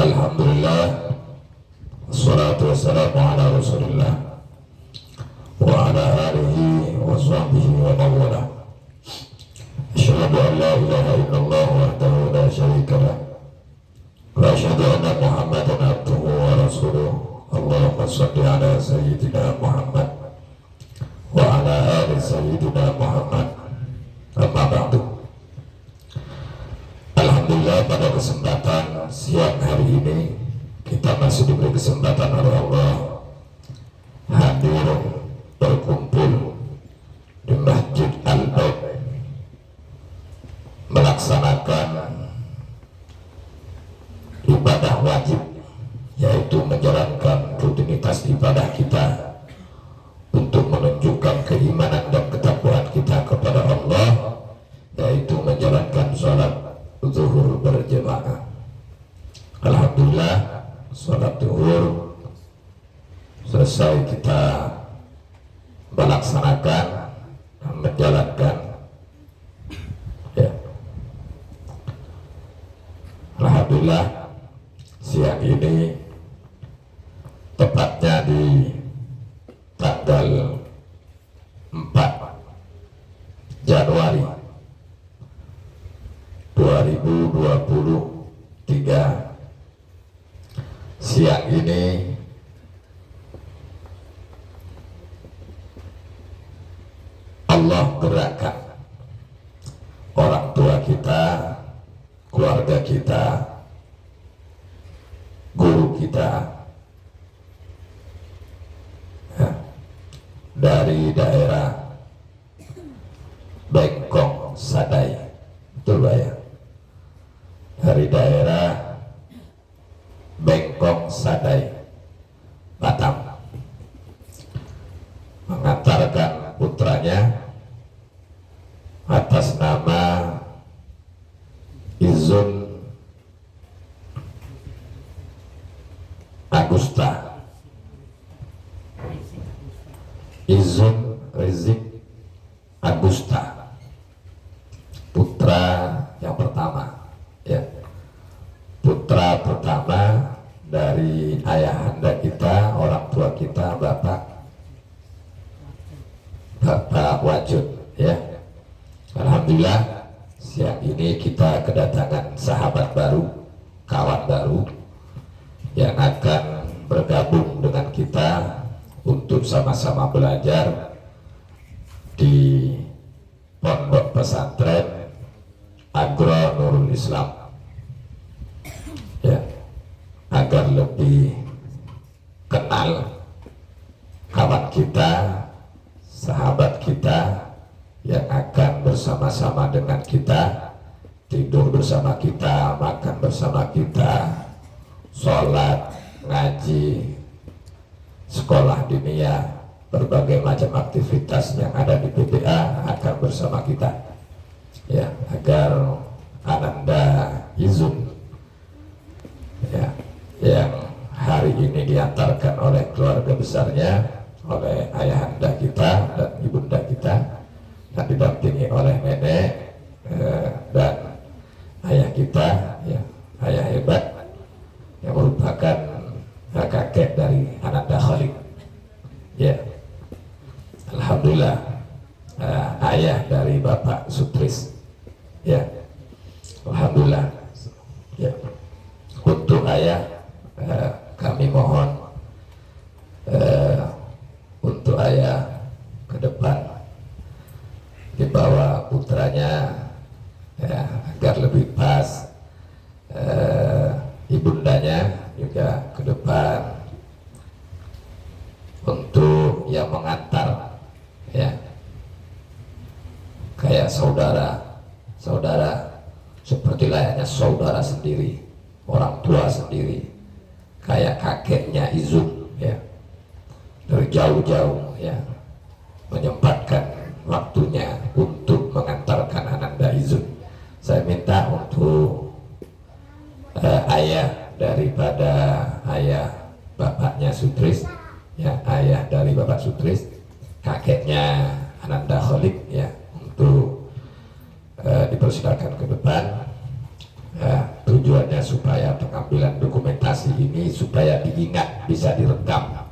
Alhamdulillah, wassalatu wassalamu ala rasulillah wa ala alihi wa sahbihi wa mawala. Asyhadu an la ilaha illallah wahdahu la syarika lah wa asyhadu anna Muhammadan abduhu wa rasuluh. Allahumma shalli ala sayyidina Muhammad wa ala ali sayyidina Muhammad. Amma ba'du. Alhamdulillah, pada kesempatan siang hari ini kita masih diberi kesempatan oleh Allah hadir berkumpul di Masjid Al-Bait melaksanakan ibadah wajib, yaitu menjalankan rutinitas ibadah kita untuk menunjukkan keimanan dan ketakwaan kita kepada Allah, yaitu menjalankan sholat zuhur berjamaah. Alhamdulillah, sholat zuhur selesai kita melaksanakan dan menjalankan, ya. Alhamdulillah, siang ini tepatnya di tanggal 4 Januari 2023, siang ini Allah gerakkan orang tua kita, keluarga kita, guru kita, ya, dari daerah Bengkong Sadai, betul Pak ya? Dari daerah Bengkong Sadai, Batam, mengantarkan putranya atas nama Izun Agusta, Izun Rizik Agusta, putra yang pertama, ya, putra pertama dari ayahanda kita, orang tua kita, Bapak Wajud, ya. Alhamdulillah, siang ini kita kedatangan sahabat baru, kawan baru yang akan bergabung dengan kita untuk sama-sama belajar di Pondok Pesantren Agro Nurul Islam, ya, agar lebih kenal kawan kita, sahabat kita yang akan bersama-sama dengan kita, tidur bersama kita, makan bersama kita, sholat, ngaji, sekolah diniyah, berbagai macam aktivitas yang ada di PPA akan bersama kita, ya, agar Ananda Izun, ya, yang hari ini diantarkan oleh keluarga besarnya, oleh ayahanda kita dan ibunda kita, dan didampingi oleh nenek dan ayah kita, ya, ayah hebat yang merupakan kakek dari Ananda Khalid, ya. Alhamdulillah, ayah dari Bapak Sutris, ya. Alhamdulillah, ya. Untuk ayah, kami mohon untuk ayah ke depan dibawa putranya, ya, agar lebih pas, ibundanya juga ke depan untuk yang mengantar, ya, kayak saudara seperti layaknya saudara sendiri, orang tua sendiri, kayak kakeknya Izun, ya, dari jauh-jauh, ya, menyempatkan waktunya untuk mengantarkan Ananda Izun. Saya minta untuk ayah daripada ayah bapaknya Sutris, ya, ayah dari Bapak Sutris, kakeknya Ananda Khalid, ya, untuk dipersilakan ke depan, ya, tujuannya supaya pengambilan dokumentasi ini supaya diingat, bisa direkam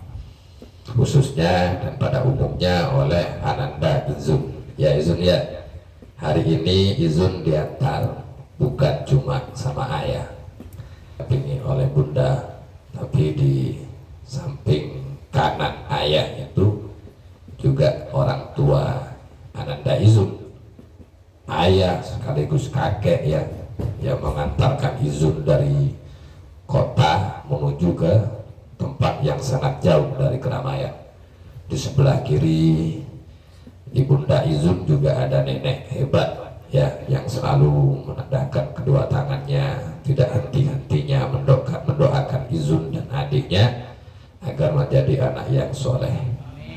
khususnya dan pada umumnya oleh Ananda Izun. Ya Izun ya, hari ini Izun diantar bukan cuma sama ayah tapi oleh bunda, tapi di samping kanan ayah itu juga orang tua Ananda Izun, ayah sekaligus kakek ya, yang mengantarkan Izun dari kota menuju ke tempat yang sangat jauh dari keramaian. Di sebelah kiri ibunda Izun juga ada nenek hebat ya, yang selalu menendangkan kedua tangannya, tidak henti-hentinya mendoakan Izun dan adiknya agar menjadi anak yang soleh.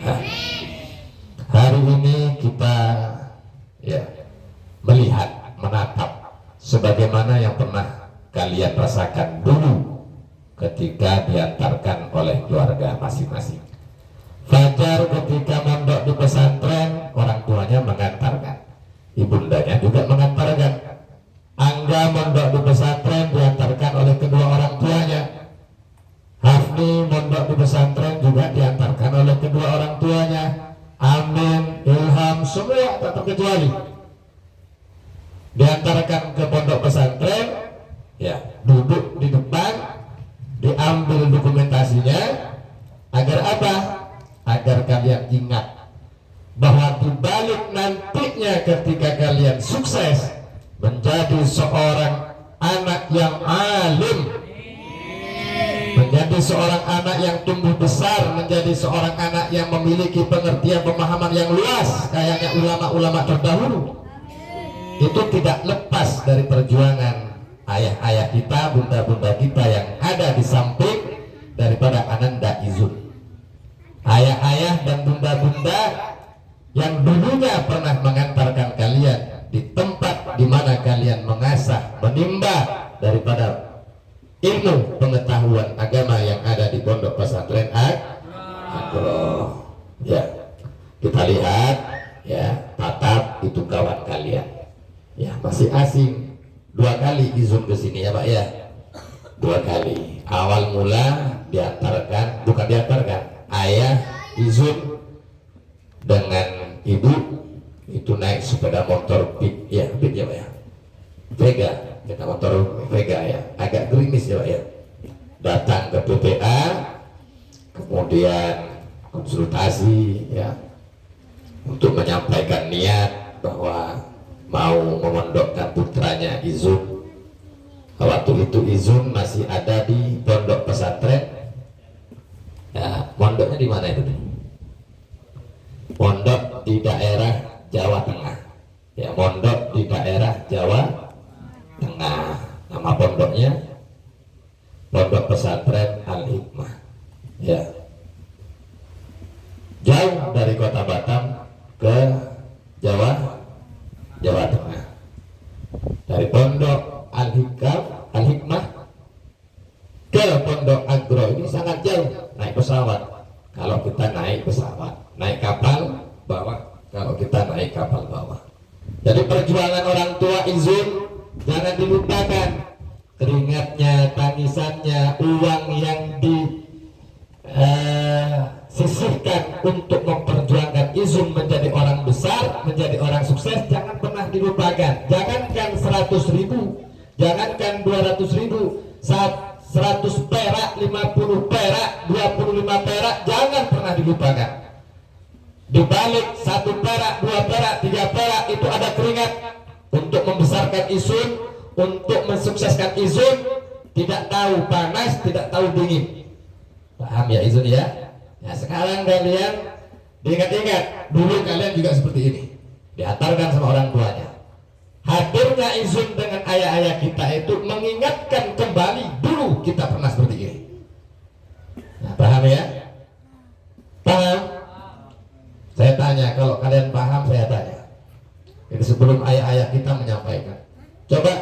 Nah, hari ini kita ya melihat, menatap sebagaimana yang pernah kalian rasakan dulu ketika diantarkan oleh keluarga masing-masing. Fajar ketika mondok di pesantren, orang tuanya mengantarkan, ibundanya juga mengantarkan. Angga mondok di pesantren diantarkan oleh kedua orang tuanya. Hafni mondok di pesantren juga diantarkan oleh kedua orang tuanya. Amin, Ilham, semua tak terkecuali diantarkan ke pondok pesantren, ya duduk di depan, diambil dokumentasinya. Agar apa? Agar kalian ingat bahwa di balik nantinya ketika kalian sukses menjadi seorang anak yang alim, menjadi seorang anak yang tumbuh besar, menjadi seorang anak yang memiliki pengertian pemahaman yang luas kayaknya ulama-ulama terdahulu, itu tidak lepas dari perjuangan ayah-ayah kita, bunda-bunda kita yang ada di samping daripada Ananda Izun. Ayah-ayah dan bunda-bunda yang dulunya pernah mengantarkan kalian di tempat di mana kalian mengasah, menimba daripada ilmu pengetahuan agama yang ada di pondok pesantren Agro. Ya, kita lihat ya, tatap itu kawan kalian. Ya, masih asing. 2 kali Izun ke sini ya Pak ya. 2 kali. Awal mula diantarkan, bukan diantarkan, ayah Izun dengan ibu itu naik sepeda motor Beat ya, Beat ya Pak ya. Vega, sepeda motor Vega ya, agak gerimis ya Pak ya. Datang ke PPA, kemudian konsultasi ya, untuk menyampaikan niat bahwa mau memondokkan putranya Izun. Waktu itu Izun masih ada di pondok pesantren. Ya, mondoknya di mana itu? Mondok di daerah Jawa Tengah. Ya, mondok di daerah Jawa Tengah. Nama pondoknya Pondok Pesantren Al-Hikmah. Ya, jauh dari kota Batam ke Jawa Tengah. Dari Pondok Al-Hikmah ke Pondok Agro ini sangat jauh, naik pesawat. Kalau kita naik pesawat, naik kapal bawah. Kalau kita naik kapal bawah. Jadi perjuangan orang tua Izun jangan dilupakan. Keringatnya, tangisannya, uang yang disisihkan untuk memperjuangkan Izun menjadi orang besar, menjadi orang sukses, jangan pernah dilupakan. Jangankan 100.000, jangankan 200.000, 100 perak, 50 perak, 25 perak, jangan pernah dilupakan. Di balik 1 perak, 2 perak, 3 perak itu ada keringat untuk membesarkan Izun, untuk mensukseskan Izun. Tidak tahu panas, tidak tahu dingin. Paham ya Izun ya? Nah, sekarang kalian diingat-ingat, dulu kalian juga seperti ini, diantarkan sama orang tuanya. Hadirnya Izun dengan ayah-ayah kita itu mengingatkan kembali dulu kita pernah seperti ini. Nah, paham ya? Paham? Saya tanya, kalau kalian paham saya tanya. Jadi sebelum ayah-ayah kita menyampaikan, coba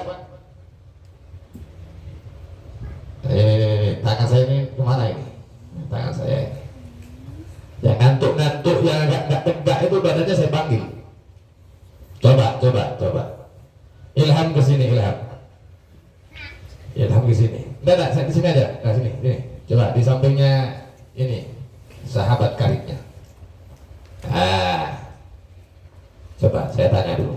tangan saya ini kemana ini? Tangan saya ini. Yang ngantuk-ngantuk, yang agak tegak itu badannya saya panggil. Coba. Ilham ke sini, Ilham. di sini aja. Nah sini, sini. Coba di sampingnya ini sahabat karibnya. Coba saya tanya dulu.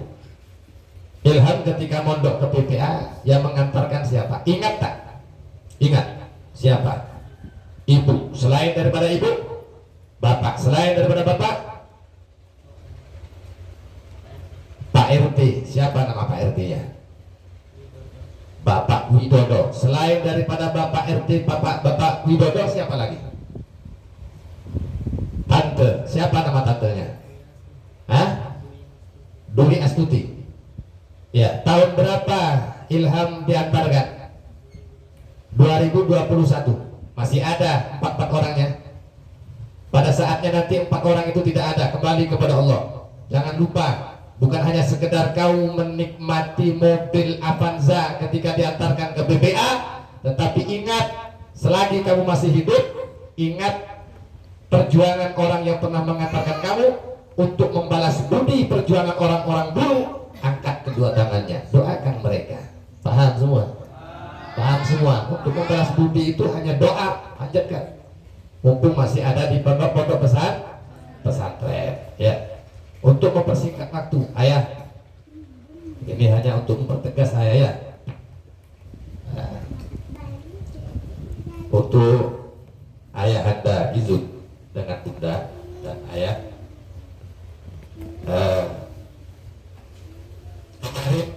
Ilham ketika mondok ke PPA yang mengantarkan siapa? Ingat tak? Ingat siapa? Ibu. Selain daripada ibu, bapak. Selain daripada bapak, Pak RT. Siapa nama Pak RT-nya? Bapak Widodo. Selain daripada Bapak RT, Bapak Widodo, siapa lagi? Tante. Siapa nama tantenya? Hah? Dwi Astuti. Ya, tahun berapa Ilham diantarkan? 2021. Masih ada 4 orangnya. Pada saatnya nanti 4 orang itu tidak ada, kembali kepada Allah. Jangan lupa, bukan hanya sekedar kau menikmati mobil Avanza ketika diantarkan ke BPA, tetapi ingat, selagi kamu masih hidup, ingat perjuangan orang yang pernah mengantarkan kamu. Untuk membalas budi perjuangan orang-orang dulu, angkat kedua tangannya, doakan mereka. Paham semua? Paham semua? Untuk membalas budi itu hanya doa, panjatkan. Mumpung masih ada di pondok-pondok pesantren, ya. Untuk mempersingkat waktu, ayah, ini hanya untuk mempertegas saya ya. Nah, untuk ayah anda Izun dengan bunda dan ayah kemarin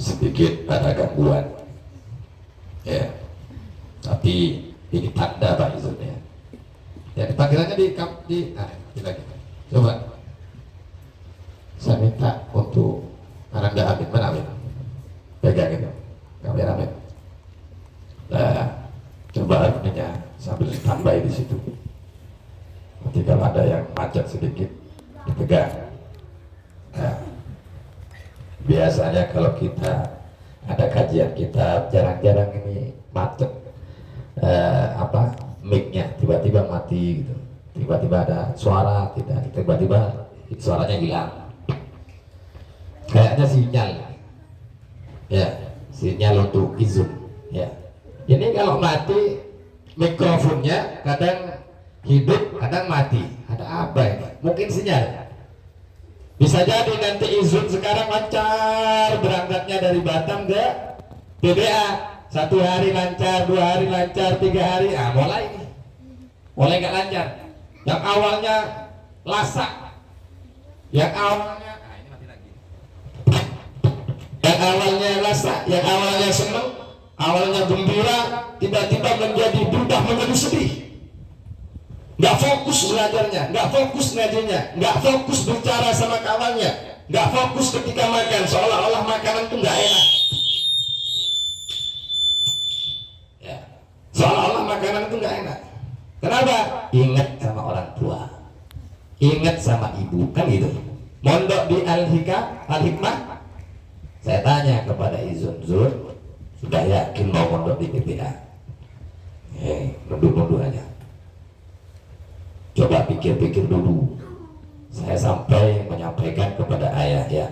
sedikit ada gangguan ya, tapi ini tanda Pak Izun ya. Ya panggilannya di lagi. Coba saya minta untuk Ananda Amin, mana Amin? Pegang itu, kamera Amin. Nah, coba artinya sambil standby di situ. Nanti kalau ada yang macet sedikit, dipegang. Nah, biasanya kalau kita ada kajian kita jarang-jarang ini macet, mic-nya tiba-tiba mati gitu. Tiba-tiba ada suara, tiba-tiba suaranya hilang. Kayaknya sinyal ya, sinyal untuk Izun ya. Ini kalau mati mikrofonnya kadang hidup kadang mati, ada apa ini? Mungkin sinyal. Bisa jadi nanti Izun sekarang lancar berangkatnya dari Batam ke PBA, 1 hari lancar, 2 hari lancar, 3 hari, mulai nggak lancar. Yang awalnya lasak, yang awalnya yang awalnya senang, awalnya gembira, tiba-tiba menjadi berubah menjadi sedih. Nggak fokus belajarnya, nggak fokus ngajinya, nggak fokus bicara sama kawannya, nggak fokus ketika makan, seolah-olah makanan itu nggak enak. Ya, seolah-olah makanan itu nggak enak. Kenapa? Ingat sama orang tua, ingat sama ibu, kan gitu. Mondok di Al-Hikmah. Saya tanya kepada Izun, sudah yakin mau mondok di PPA? Nunduk-nunduk aja. Coba pikir-pikir dulu. Saya sampai menyampaikan kepada ayah ya.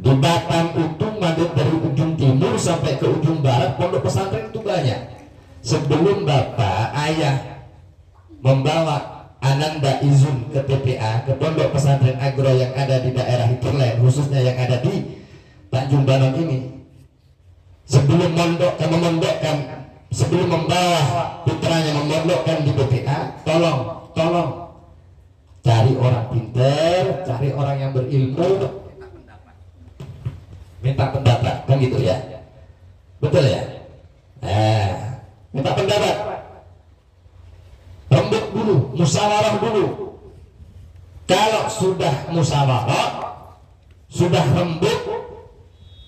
Di Batam itu mandut dari ujung timur sampai ke ujung barat pondok pesantren itu banyak. Sebelum bapak ayah membawa Ananda Izun ke PPA, ke pondok pesantren agro yang ada di daerah Hinterland, khususnya yang ada di Tanjung Banon ini, sebelum sebelum membawa putranya memondokkan di PPA, tolong cari orang pintar, cari orang yang berilmu, minta pendapat, kan gitu ya, betul ya? Minta pendapat, rembuk dulu, musyawarah dulu. Kalau sudah musyawarah, sudah rembuk,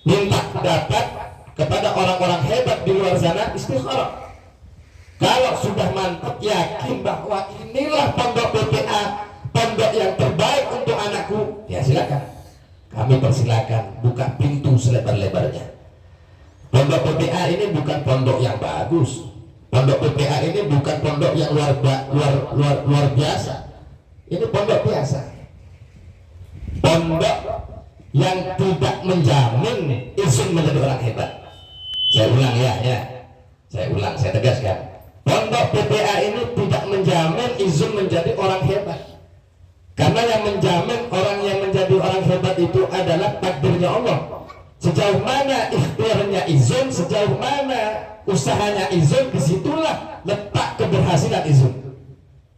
minta pendapat kepada orang-orang hebat di luar sana, istikharah. Kalau sudah mantap, yakin bahwa inilah pondok PPA, pondok yang terbaik untuk anakku, ya silakan. Kami persilakan, buka pintu selebar-lebarnya. Pondok PPA ini bukan pondok yang bagus, Pondok PPA ini bukan pondok yang luar biasa. Ini pondok biasa. Pondok yang tidak menjamin izin menjadi orang hebat. Saya ulang ya. Saya ulang, saya tegaskan. Pondok PPA ini tidak menjamin izin menjadi orang hebat. Karena yang menjamin orang yang menjadi orang hebat itu adalah takdirnya Allah. Sejauh mana ikhtiarnya izin, sejauh mana usahanya izin, disitulah letak keberhasilan izin.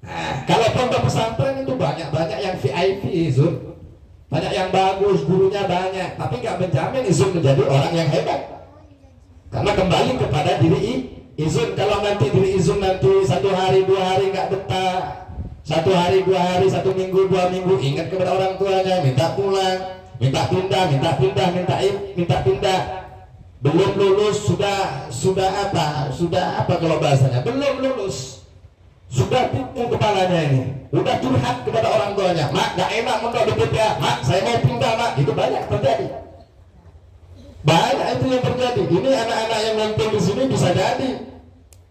Nah, kalau pondok pesantren itu banyak yang VIP izin, banyak yang bagus, gurunya banyak, tapi nggak menjamin izin menjadi orang yang hebat. Karena kembali kepada diri izin. Kalau nanti diri izin nanti 1 hari 2 hari nggak betah, 1 hari 2 hari, 1 minggu 2 minggu ingat kepada orang tuanya, minta pulang, minta pindah. Belum lulus sudah apa kalau bahasanya, belum lulus sudah bingung kepalanya ini, udah curhat kepada orang tuanya, mak gak enak mondok di PPA, mak saya mau pindah mak. Itu banyak terjadi, banyak itu yang terjadi. Ini anak-anak yang nonton di sini bisa jadi,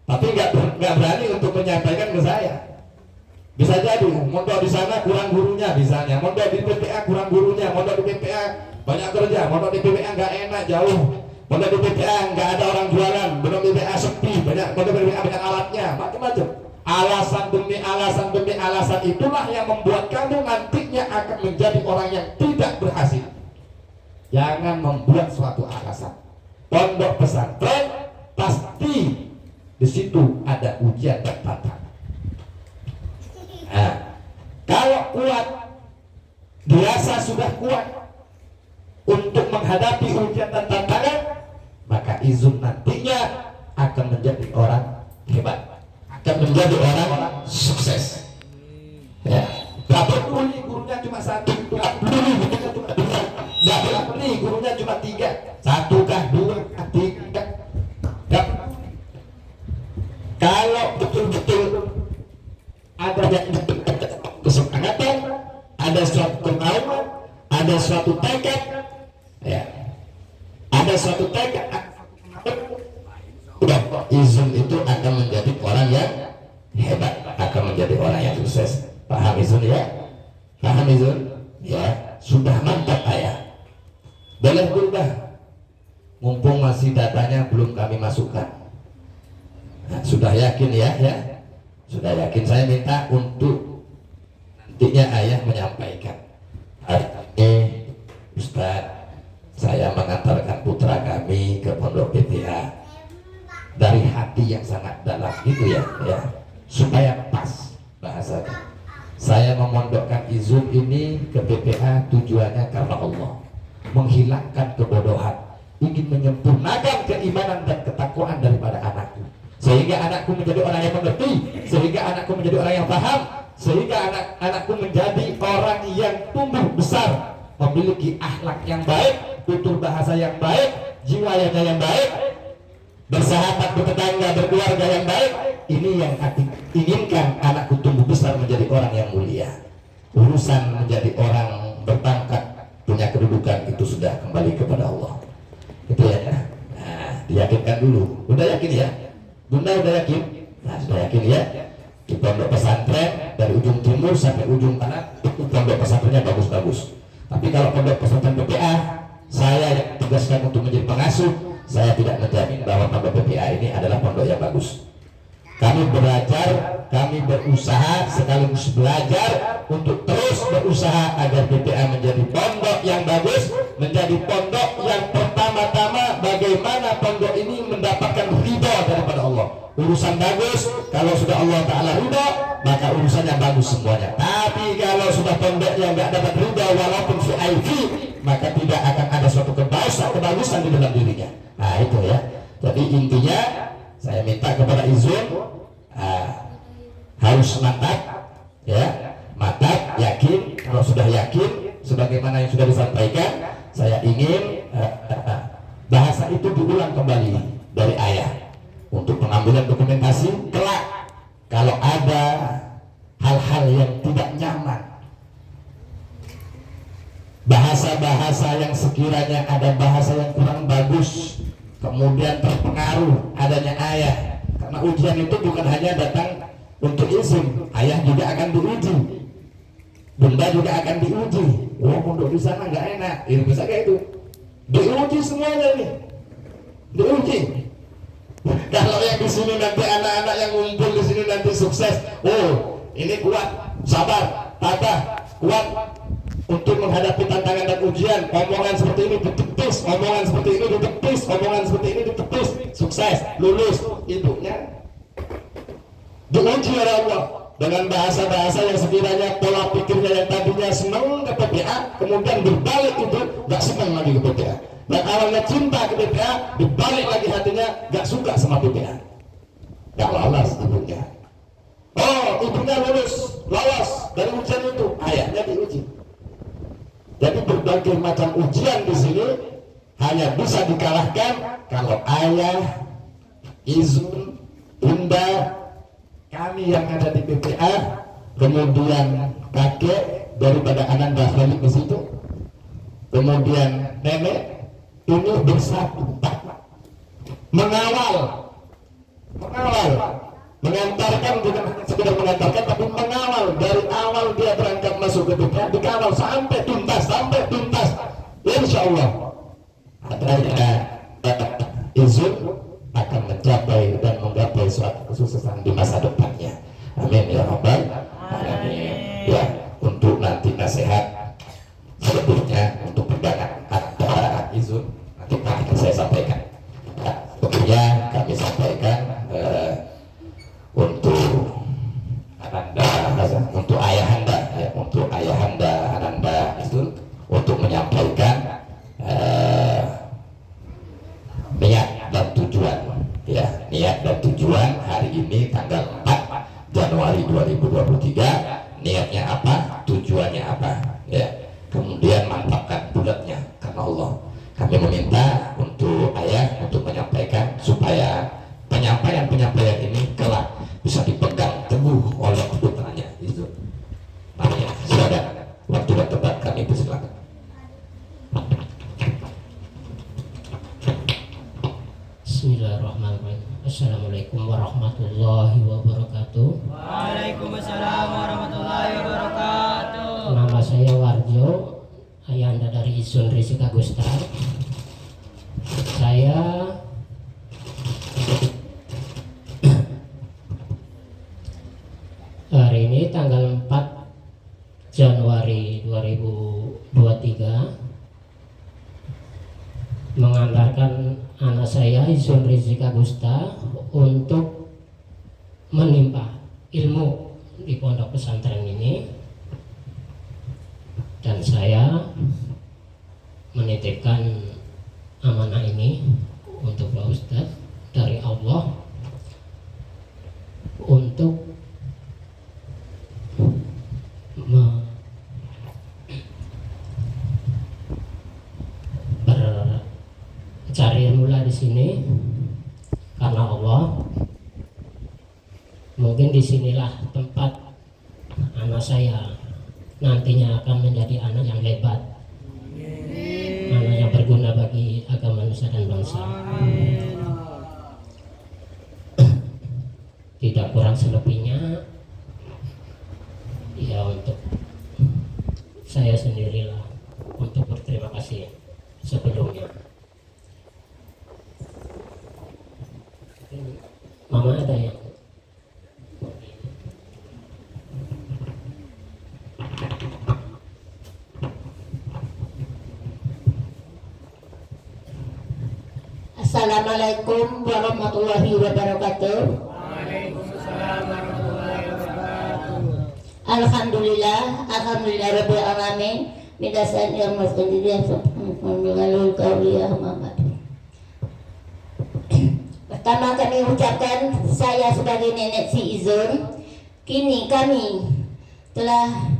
tapi nggak berani untuk menyampaikan ke saya. Bisa jadi mondok di sana kurang gurunya, misalnya mondok di PPA kurang gurunya, mondok di PPA banyak kerja, mondok di PPA nggak enak, jauh, mondok di PPA nggak ada orang jualan, mondok di PPA sepi, mondok di PPA banyak alatnya, macam-macam. Alasan demi alasan itulah yang membuat kamu nantinya akan menjadi orang yang tidak berhasil. Jangan membuat suatu alasan. Pondok pesantren pasti di situ ada ujian dan tantangan. Nah, kalau kuat, dirasa sudah kuat untuk menghadapi ujian dan tantangan, maka izin nantinya akan menjadi orang hebat, akan menjadi orang sukses. Ya, gak peduli gurunya cuma 1, gak peduli gurunya cuma 2, gak peduli gurunya cuma 3, 1 kah 2 kah 3, gak. Kalau betul-betul ada kesepakatan, ada suatu kemauan, ada suatu tekad, ya, ada suatu tekad, udah izin itu akan menjadi orang yang hebat, akan menjadi orang yang sukses. Paham izin ya? Paham izin? Ya, sudah mantap ayah. Boleh berubah. Mumpung masih datanya belum kami masukkan. Nah, sudah yakin ya? Sudah yakin. Saya minta untuk nantinya ayah menyampaikan. Hari ini Ustaz, saya mengantarkan putra kami ke pondok PPA dari hati yang sangat dalam gitu ya, supaya pas bahasanya. Saya memondokkan izin ini ke PPA tujuannya karena Allah, menghilangkan kebodohan, ingin menyempurnakan keimanan dan ketakwaan daripada anakku, sehingga anakku menjadi orang yang mengerti, sehingga anakku menjadi orang yang paham, sehingga anakku menjadi orang yang tumbuh besar, memiliki akhlak yang baik, tutur bahasa yang baik, jiwa yang baik, bersahabat, bertetangga, berkeluarga yang baik. Ini yang inginkan anakku tumbuh besar menjadi orang yang mulia. Urusan menjadi orang berpangkat, punya kedudukan, itu sudah kembali kepada Allah. Itu ya. Nah, diyakinkan dulu. Udah yakin ya? Bunda udah yakin? Nah, sudah yakin ya? Di pondok pesantren dari ujung timur sampai ujung kanan itu pondok pesantrennya bagus-bagus. Tapi kalau pondok pesantren PPA, saya yang tugaskan untuk menjadi pengasuh, saya tidak menjamin bahwa pondok PPA ini adalah pondok yang bagus. Kami belajar, kami berusaha sekaligus belajar untuk terus berusaha agar PPA menjadi pondok yang bagus, menjadi pondok yang pertama-tama bagaimana pondok ini mendapatkan ridho daripada Allah. Urusan bagus, kalau sudah Allah Ta'ala ridho, maka urusannya bagus semuanya. Tapi kalau sudah pondoknya nggak dapat ridho walaupun VIP, maka tidak akan ada suatu kebagusan di dalam dirinya. Nah itu ya. Jadi intinya saya minta kepada izin, harus mantap, ya, mantap, yakin. Kalau sudah yakin, sebagaimana yang sudah disampaikan, saya ingin bahasa itu diulang kembali dari ayah untuk pengambilan dokumentasi. Kelak kalau ada hal-hal yang tidak nyaman, bahasa-bahasa yang sekiranya ada bahasa yang kurang bagus, kemudian terpengaruh adanya ayah, Karena ujian itu bukan hanya datang untuk izin, ayah juga akan diuji, bunda juga akan diuji. Wah, pondok di sana nggak enak, itu bisa kayak itu. Diuji semuanya nih, diuji. Kalau yang di sini nanti anak-anak yang ngumpul di sini nanti sukses, oh ini kuat, sabar, tabah, kuat untuk menghadapi tantangan dan ujian. Omongan seperti ini ditepis, omongan seperti ini ditepis, omongan seperti ini ditepis, sukses, lulus. Ibunya diuji oleh Allah dengan bahasa-bahasa yang sekiranya pola pikirnya yang tadinya senang ke PPA, kemudian berbalik itu gak senang lagi ke PPA. Dan awalnya cinta ke PPA, dibalik lagi hatinya gak suka sama PPA. Gak lolos ibunya. Oh, ibunya lolos dari ujian itu, ayahnya diuji. Jadi berbagai macam ujian di sini hanya bisa dikalahkan kalau ayah, izun, bunda, kami yang ada di PPA, kemudian kakek daripada Ananda Khalid di situ, kemudian nenek, ini bersatu mengawal, mengantarkan, bukan sekedar mengantarkan tapi mengawal dari awal dia berangkat masuk ke PPA, dikawal sampai tuntas, insya Allah adanya izin akan mencapai dan menggapai suatu kesuksesan di masa depannya. Amin ya rabbal alamin. Ya, untuk nanti nasihat selebihnya untuk pegangan ada izin nanti akan saya sampaikan. Tentunya kami sampaikan untuk Ananda, untuk ayahanda, ya, untuk ayahanda Ananda itu untuk menyampaikan niat dan tujuan, ya, niat dan tujuan hari ini tanggal 4 Januari 2023, niatnya apa, tujuannya apa, ya, kemudian mantapkan bulatnya karena Allah. Kami meminta untuk ayah untuk menyampaikan supaya penyampaian ini kelak bisa dipegang teguh oleh putranya itu. Makanya silakan, waktu dan tempat kami persilakan. Bismillahirrahmanirrahim. Assalamualaikum warahmatullahi wabarakatuh. Waalaikumsalam warahmatullahi wabarakatuh. Nama saya Warjo, ayahanda dari Izun Rizky Agusta. Saya hari ini tanggal 4 Januari 2023 mengantarkan anak saya Izun Rizky Agusta untuk menimba ilmu di pondok pesantren ini, dan saya menitipkan amanah ini untuk Pak Ustadz dari Allah untuk cari ilmu di sini karena Allah. Mungkin disinilah tempat anak saya nantinya akan menjadi anak yang hebat, anak yang berguna bagi agama nusa dan bangsa. Tidak kurang selebihnya ya untuk saya sendirilah untuk berterima kasih sebelumnya. Mama ada yang Assalamualaikum warahmatullahi wabarakatuh. Waalaikumsalam warahmatullahi wabarakatuh. Alhamdulillah rabbil alamin. Midasan yang masjidiyah subhanallah qauliyah Muhammad. Pertama kami ucapkan, saya sebagai nenek si Izun, kini kami telah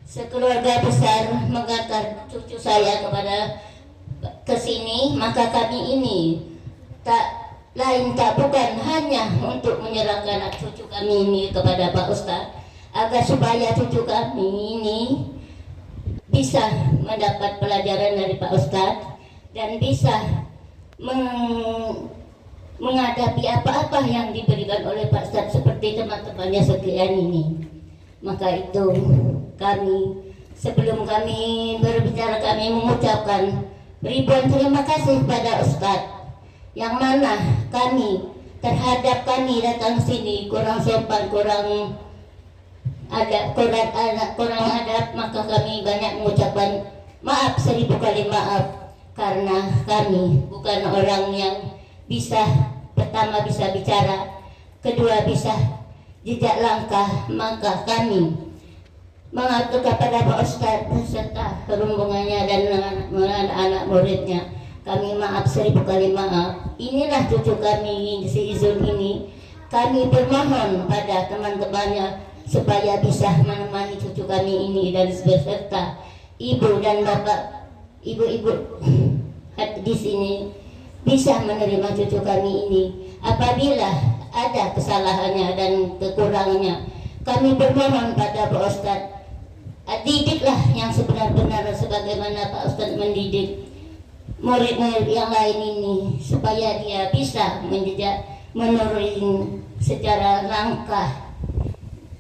sekeluarga besar mengantar cucu saya kepada kesini, maka kami ini tak lain tak bukan hanya untuk menyerahkan anak cucu kami ini kepada Pak Ustadz agar supaya cucu kami ini bisa mendapat pelajaran dari Pak Ustadz dan bisa menghadapi apa-apa yang diberikan seperti teman-temannya sekian ini. Maka itu kami, sebelum kami berbicara, kami mengucapkan ribuan terima kasih pada Ustadz, yang mana kami terhadap kami datang sini kurang sopan, kurang adab, maka kami banyak mengucapkan maaf 1000 kali maaf, karena kami bukan orang yang pertama bisa bicara, kedua bisa jejak langkah. Maka kami mengatur kepada Pak Ustadz beserta rombongannya dan anak-anak muridnya, kami maaf 1000 kali maaf. Inilah cucu kami si Izun ini. Kami bermohon pada teman-temannya supaya bisa menemani cucu kami ini dan beserta ibu dan bapak, ibu-ibu di sini bisa menerima cucu kami ini. Apabila ada kesalahannya dan kekurangannya, kami bermohon pada Pak Ustadz, didiklah yang sebenar-benar sebagaimana Pak Ustadz mendidik murid-murid yang lain ini, supaya dia bisa menurun secara langkah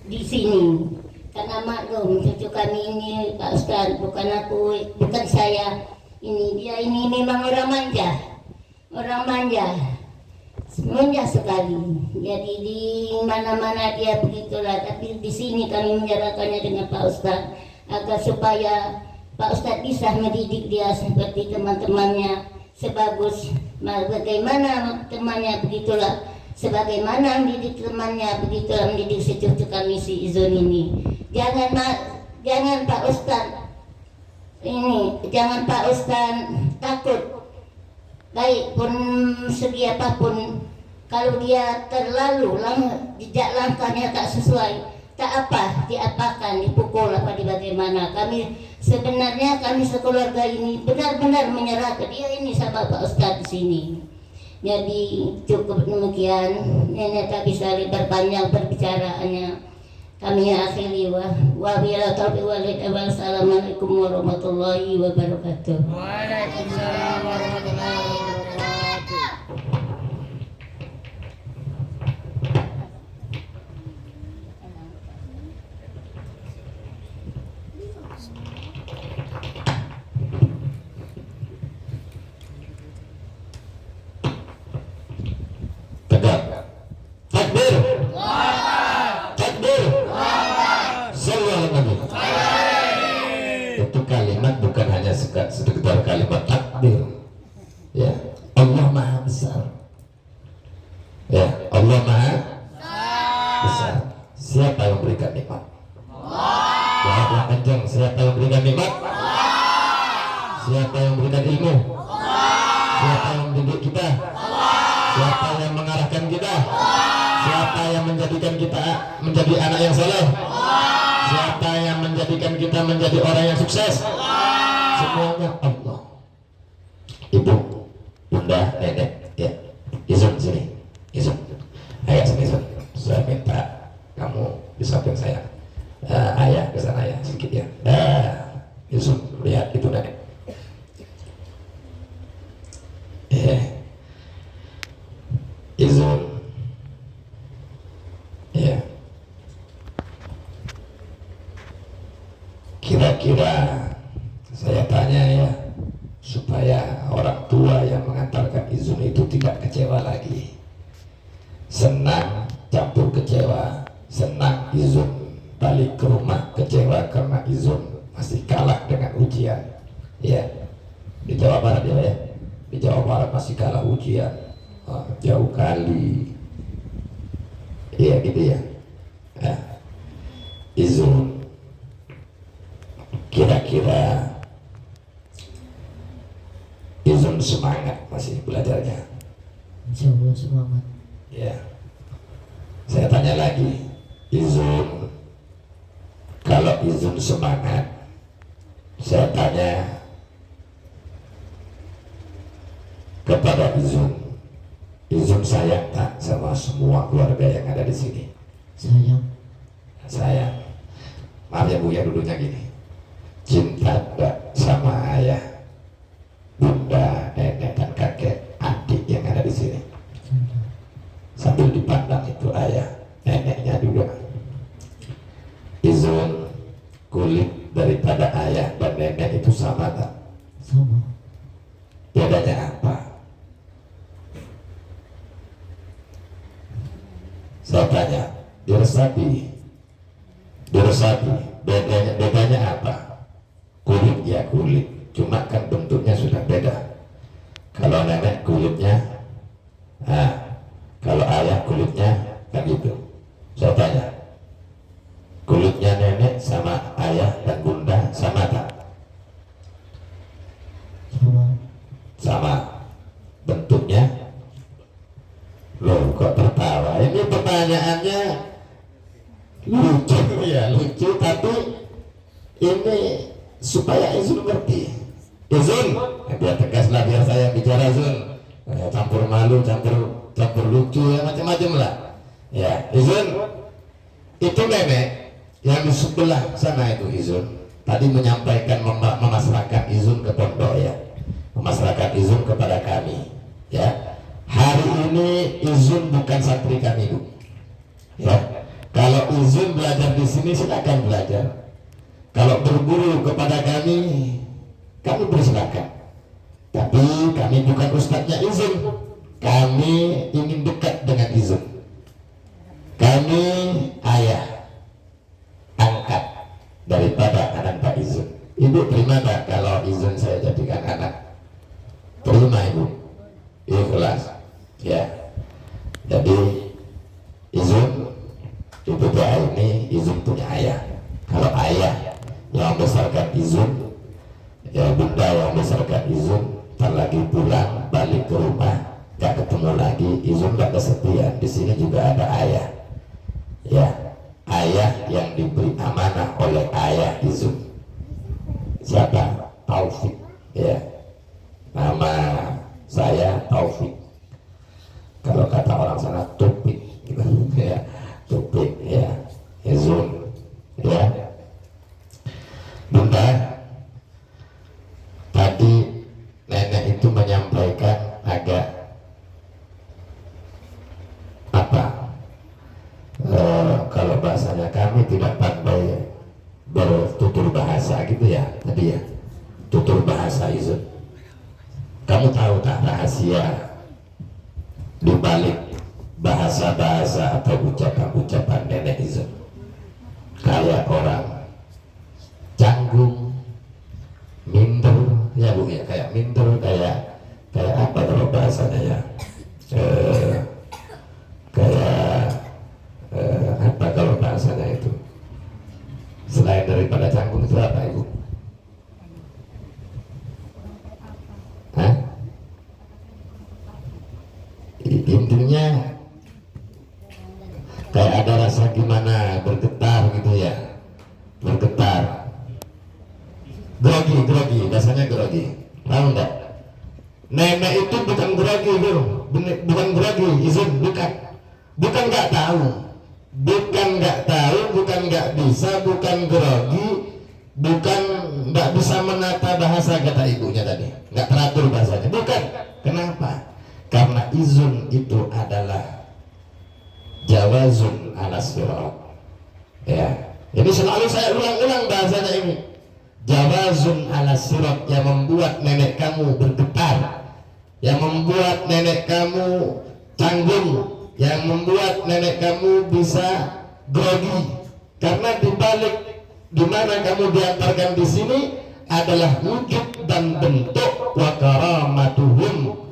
di sini. Karena maklum cucu kami ini Pak Ustadz, bukan saya, dia ini memang orang manja sekali. Jadi di mana-mana dia begitulah, tapi di sini kami menjalankannya dengan Pak Ustadz agar supaya Pak Ustadz bisa mendidik dia seperti teman-temannya, sebagus bagaimana temannya, begitulah sebagaimana mendidik temannya, begitulah mendidik si cucu kami si Izun ini. Jangan Pak Ustadz takut, baik pun segi apapun, kalau dia terlalu jejak langkahnya tak sesuai, tak apa diapakan, dipukul apa bagaimana. Kami sebenarnya sekeluarga ini benar-benar menyerah ke dia ini sama Pak Ustadz di sini. Jadi cukup demikian, nenek tak bisa berpanjang perbicaraannya. Kami akhiri wabillahi taufiq wal hidayah. Assalamualaikum warahmatullahi wabarakatuh. Waalaikumsalam warahmatullahi wabarakatuh. Tegak. Takbir. Takbir. Sallallahu alaihi wasallam. Itu kalimat bukan hanya sekedar kalimat takbir. Ya, Allah Maha Besar. Ya, Allah Maha Besar. Siapa yang berikan nikmat? Allah. Yang kencang. Siapa yang berikan nikmat? Allah. Siapa yang berikan ilmu? Allah. Siapa yang mendidik kita? Siapa yang mengarahkan kita? Siapa yang menjadikan kita menjadi anak yang saleh? Siapa yang menjadikan kita menjadi orang yang sukses? Semuanya Allah. Ibu, bunda, nenek, ya, Izun sini, Izun, ayah sini Izun. Saya minta kamu di samping saya. Ayah ke sana ya, sedikit ya. Izun, lihat itu nenek. Izun, ya. Kira-kira saya tanya ya, supaya orang tua yang mengantarkan Izun itu tidak kecewa lagi. Senang campur kecewa, senang Izun balik ke rumah kecewa karena Izun masih kalah dengan ujian. Ya, di Jawa Barat ya, di Jawa Barat masih kalah ujian. Jauh kali. Iya gitu ya. Izun, kira-kira Izun semangat masih belajarnya? Insya Allah semangat. Ya. Saya tanya lagi, Izun, kalau Izun semangat, saya tanya kepada Izun, Izun sayang tak sama semua keluarga yang ada di sini? Sayang. Sayang. Maaf ya Bu, ya duduknya gini. Cinta tak sama ayah, bunda, nenek dan kakek, adik yang ada di sini? Sambil dipandang itu ayah, neneknya Saya tanya, diresapi, bedanya apa? Kulit ya kulit, cuma kan bentuknya sudah beda. Kalau nenek kulitnya, kalau ayah kulitnya kan gitu. Saya tanya, kulitnya nenek sama ayah dan bunda sama tak? Sama. Bentuknya? Loh, kok tertawa? Ini pertanyaannya lucu ya, lucu, tapi ini supaya Izun ngerti. Izun, biar tegas lah, biar saya bicara Izun, campur malu, campur lucu, ya macam-macam lah. Ya, Izun, itu nenek yang di sebelah sana itu Izun tadi menyampaikan memasrahkan Izun ke pondok ya, memasrahkan Izun kepada kami ya. Hari ini Izun bukan santri kami Bu ya. Kalau Izun belajar di sini silakan belajar. Kalau berguru kepada kami bersilakan. Tapi kami bukan ustadznya Izun. Kami ingin dekat dengan Izun. Kami ayah angkat daripada anak Pak Izun. Ibu terima tak kalau Izun saya jadikan anak? Terima Ibu. Ikhlas ya. Jadi Izun, Ibu doa ini Izun punya ayah. Kalau ayah yang membesarkan Izun, ya bunda yang membesarkan Izun, ntar lagi pulang balik ke rumah gak ketemu lagi, Izun gak kesepian. Di sini juga ada ayah ya, ayah yang diberi amanah oleh ayah Izun. Siapa? Taufik ya, nama saya Taufik. Kalau kata orang sana Tupik gitu ya, Tupik ya, Izun ya. Bunda, tadi nenek itu menyampaikan agak apa? Kalau bahasanya kami tidak pandai bertutur bahasa gitu ya tadi ya, tutur bahasa Izun. Kamu tahu tak rahasia di balik bahasa-bahasa atau ucapan-ucapan nenek Izun? Kayak orang canggung, minder ya Bu ya, kayak minder, kayak apa kalau bahasanya ya, apa kalau bahasanya itu selain daripada canggung itu apa Ibu? Hah? Intinya kayak ada rasa gimana, bergetar gitu ya, bergetar, grogi, rasanya grogi. Tahu enggak? Nenek itu bukan grogi bro, bukan grogi Izun, bukan nggak tahu, bukan nggak bisa, bukan grogi, bukan nggak bisa menata bahasa kata ibunya tadi, nggak teratur bahasanya, bukan. Kenapa? Karena Izun itu adalah jawazun ala sirat ya. Jadi selalu saya ulang-ulang bahasanya ini, jawazun ala sirat, yang membuat nenek kamu bergetar, yang membuat nenek kamu canggung, yang membuat nenek kamu bisa grogi. Karena dibalik dimana kamu diantarkan di sini adalah wujud dan bentuk wa karamatuhum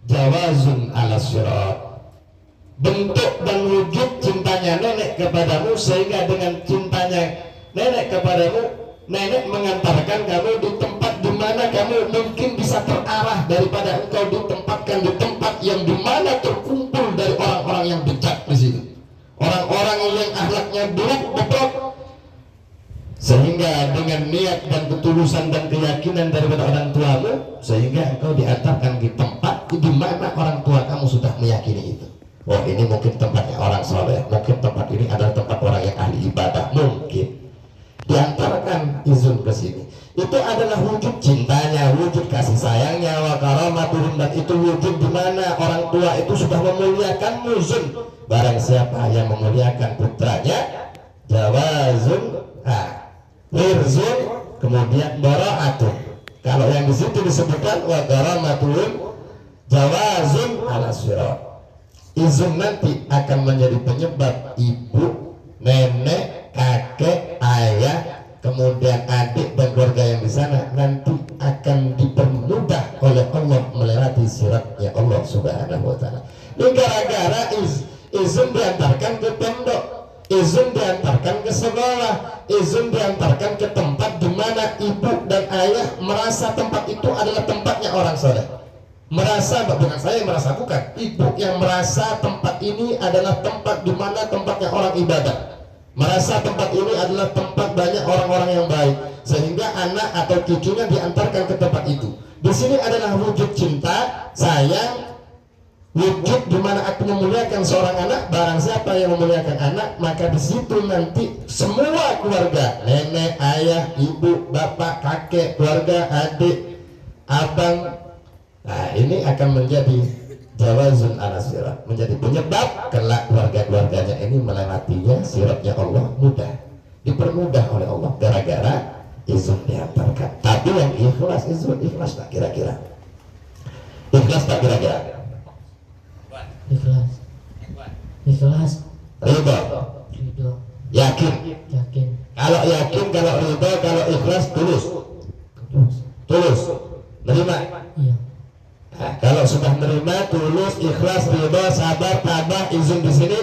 jawazun ala sirat, bentuk dan wujud cintanya nenek kepadamu, sehingga dengan cintanya nenek kepadamu, nenek mengantarkan kamu di tempat di mana kamu mungkin bisa terarah daripada engkau ditempatkan di tempat yang dimana terkumpul dari orang-orang yang bejat di situ, orang-orang yang akhlaknya buruk betul. Sehingga dengan niat dan ketulusan dan keyakinan daripada orang tuamu, sehingga engkau diantarkan di tempat di mana orang tua kamu sudah meyakini itu. Oh, ini mungkin tempatnya orang soleh, mungkin tempat ini adalah tempat orang yang ahli ibadah, mungkin diantarkan Izun ke sini. Itu adalah wujud cintanya, wujud kasih sayangnya, wa karamatuhum, dan itu wujud di mana orang tua itu sudah memuliakan Izun. Barang siapa yang memuliakan putranya, jawazun, wirzun, kemudian bara'atun. Kalau yang di situ disebutkan wa karamatuhum jawazun ala sirat, izin nanti akan menjadi penyebab ibu, nenek, kakek, ayah, kemudian adik dan keluarga yang di sana nanti akan dipermudah oleh Allah melewati siratnya Allah Subhanahu wa taala. Ini gara-gara izin diantarkan ke pondok, izin diantarkan ke sekolah, izin diantarkan ke tempat di mana ibu dan ayah merasa tempat itu adalah tempatnya orang soleh. Merasa, bukan saya yang merasa, bukan ibu yang merasa tempat ini adalah tempat di mana tempatnya orang ibadah, merasa tempat ini adalah tempat banyak orang-orang yang baik, sehingga anak atau cucunya diantarkan ke tempat itu. Di sini adalah wujud cinta, sayang, wujud di mana aku memuliakan seorang anak. Barang siapa yang memuliakan anak, maka di situ nanti semua keluarga, nenek, ayah, ibu, bapak, kakek, keluarga, adik, abang, nah ini akan menjadi jawazun ala sirat, menjadi penyebab kelak keluarga-keluarganya ini melewatinya siratnya Allah mudah, dipermudah oleh Allah gara-gara izin diantarkan. Tapi yang ikhlas, izin ikhlas tak kira-kira? Ikhlas tak kira-kira? Ikhlas. Ikhlas. Ridho. Ridho. Yakin. Yakin. Kalau yakin, kalau ridho, kalau ikhlas, tulus. Tulus. Tulus. Menerima. Iya. Nah, kalau sudah menerima, tulus, ikhlas, ridho, sabar, tabah, izin di sini,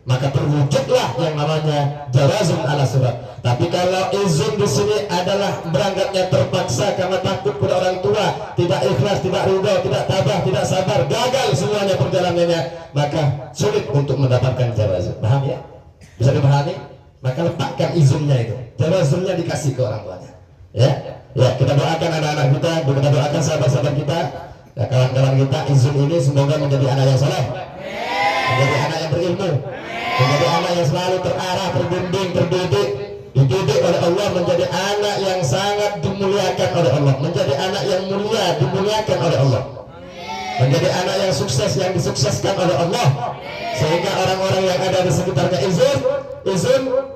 maka terwujudlah yang namanya jawazun ala surat. Tapi kalau izin di sini adalah berangkatnya terpaksa karena takut kepada orang tua, tidak ikhlas, tidak ridho, tidak tabah, tidak sabar, gagal semuanya perjalanannya, maka sulit untuk mendapatkan jawazun. Paham ya? Bisa dipahami? Maka letakkan izinnya itu, jawazunnya dikasih ke orang tuanya. Ya, ya kita doakan anak-anak kita, kita doakan sahabat-sahabat kita. Ya, kawan-kawan kita, izin ini semoga menjadi anak yang soleh, menjadi anak yang berilmu, menjadi anak yang selalu terarah, terbimbing, terdidik, dididik oleh Allah, menjadi anak yang sangat dimuliakan oleh Allah, menjadi anak yang mulia, dimuliakan oleh Allah, menjadi anak yang sukses, yang disukseskan oleh Allah, sehingga orang-orang yang ada di sekitarnya izin,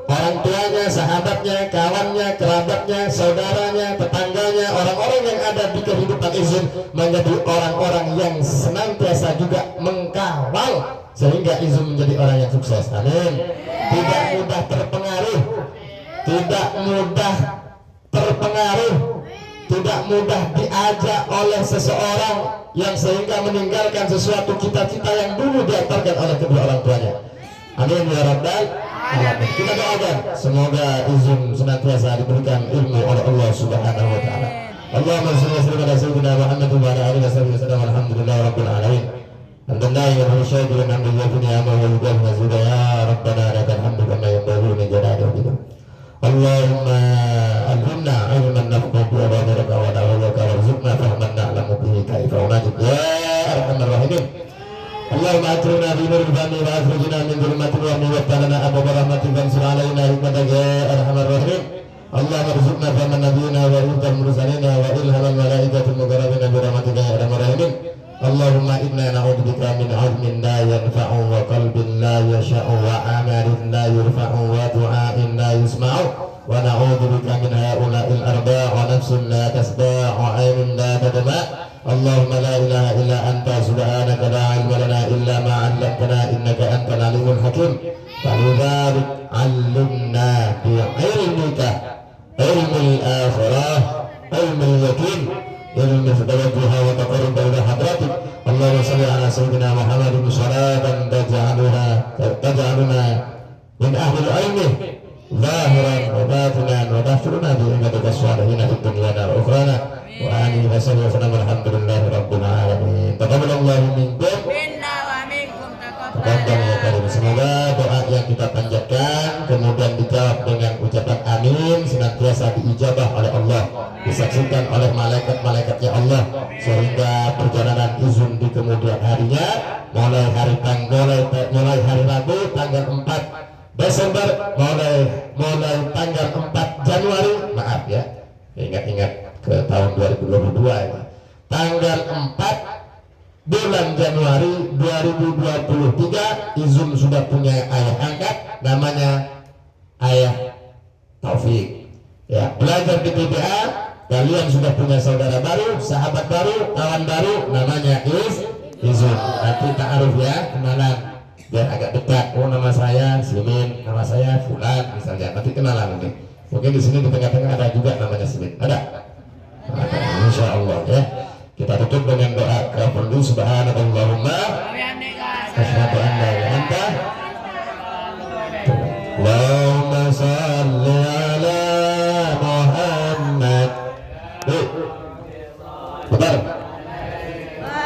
orang tuanya, sahabatnya, kawannya, kerabatnya, saudaranya, tetangganya, orang-orang yang ada di kehidupan izin menjadi orang-orang yang senantiasa juga mengkawal sehingga izin menjadi orang yang sukses. Amin. Tidak mudah terpengaruh, tidak mudah terpengaruh, tidak mudah diajak oleh seseorang yang sehingga meninggalkan sesuatu cita-cita yang dulu diantarkan oleh kedua orang tuanya. Amin ya rabbal alamin. Kita doakan semoga izin senantiasa diberikan ilmu oleh Allah Subhanahu wa taala. Allahumma shalli ala sayyidina Muhammad wa ala alihi wasallam. Alhamdulillahi rabbil alamin. Alhamdulillah wa syukur lillahi wa hamdulillahi wa zuda ya rabbana lakal hamdu kama yanbaghi li jalali wajhika. Allahumma alhamna ilman nafqahu wa barakaka wa ta'awwaka warzuqna fahman na'lamu bihi kaifa unajib ya arhamar rahimin. Allahumma akrina bi nuril fahmi wa akhrijna min dhulumatil wahmi wa talana abwaaba rahmatika wansur alaina hikmataka ya arhamar rahimin. Allahumma arzuqna fahman nabiyina wa ilmal mursalina wa ilhamal malaikatil muqarrabina bi rahmatika ya arhamar rahimin. Allahumma inna na'udzubika min 'ilmin la yanfa'u wa qalbin la yasha'u wa amalin la yurfa'u wa du'a'in la yusma'u wa na'udzubika min ha'ula'il arba' wa nafsin la tasba' wa 'aynin la tadma'. Allahumma la ilaha illa anta subhanaka la 'ilma lana illa ma 'allamtana innaka antal 'alimul hakim. Falidhalik 'allimna bi'ilmika ilmul akhirah ilmul yaqin ilmu tawajjuha wa taqarrub ila hadratik. Allahumma shalli ala sayyidina Muhammadin salatan taj'aluna min ahli al-ilmi zahiran wa batinan wa tahfiruna bi ibadika as-salihin fid dunya wal akhirah wa alihi wa sahbihi wa sallam. Alhamdulillahi rabbil alamin. Taqabbalallahu minkum Minna wa minkum taqabbal ya karim. Semoga doa yang kita panjatkan kemudian dijawab dengan ucapan amin senantiasa diijabah oleh Allah, disaksikan oleh malaikat-malaikatnya Allah, sehingga perjalanan izin di kemudian harinya mulai hari Rabu tanggal 4 Desember mulai tanggal 4 Januari, maaf ya, ingat-ingat ke tahun 2022 ini, tanggal 4 bulan Januari 2023 izin sudah punya ayah angkat namanya Ayah Taufik. Ya, belajar di PBA, kalian sudah punya saudara baru, sahabat baru, kawan baru, namanya Izin. Nanti ta'aruf ya, kenalan. Biar agak dekat. Oh, nama saya Simin, nama saya Fulan misalnya. Nanti kenalan nanti. Mungkin di sini di tengah-tengah ada juga namanya Simin. Ada? Ada. Insya Allah ya.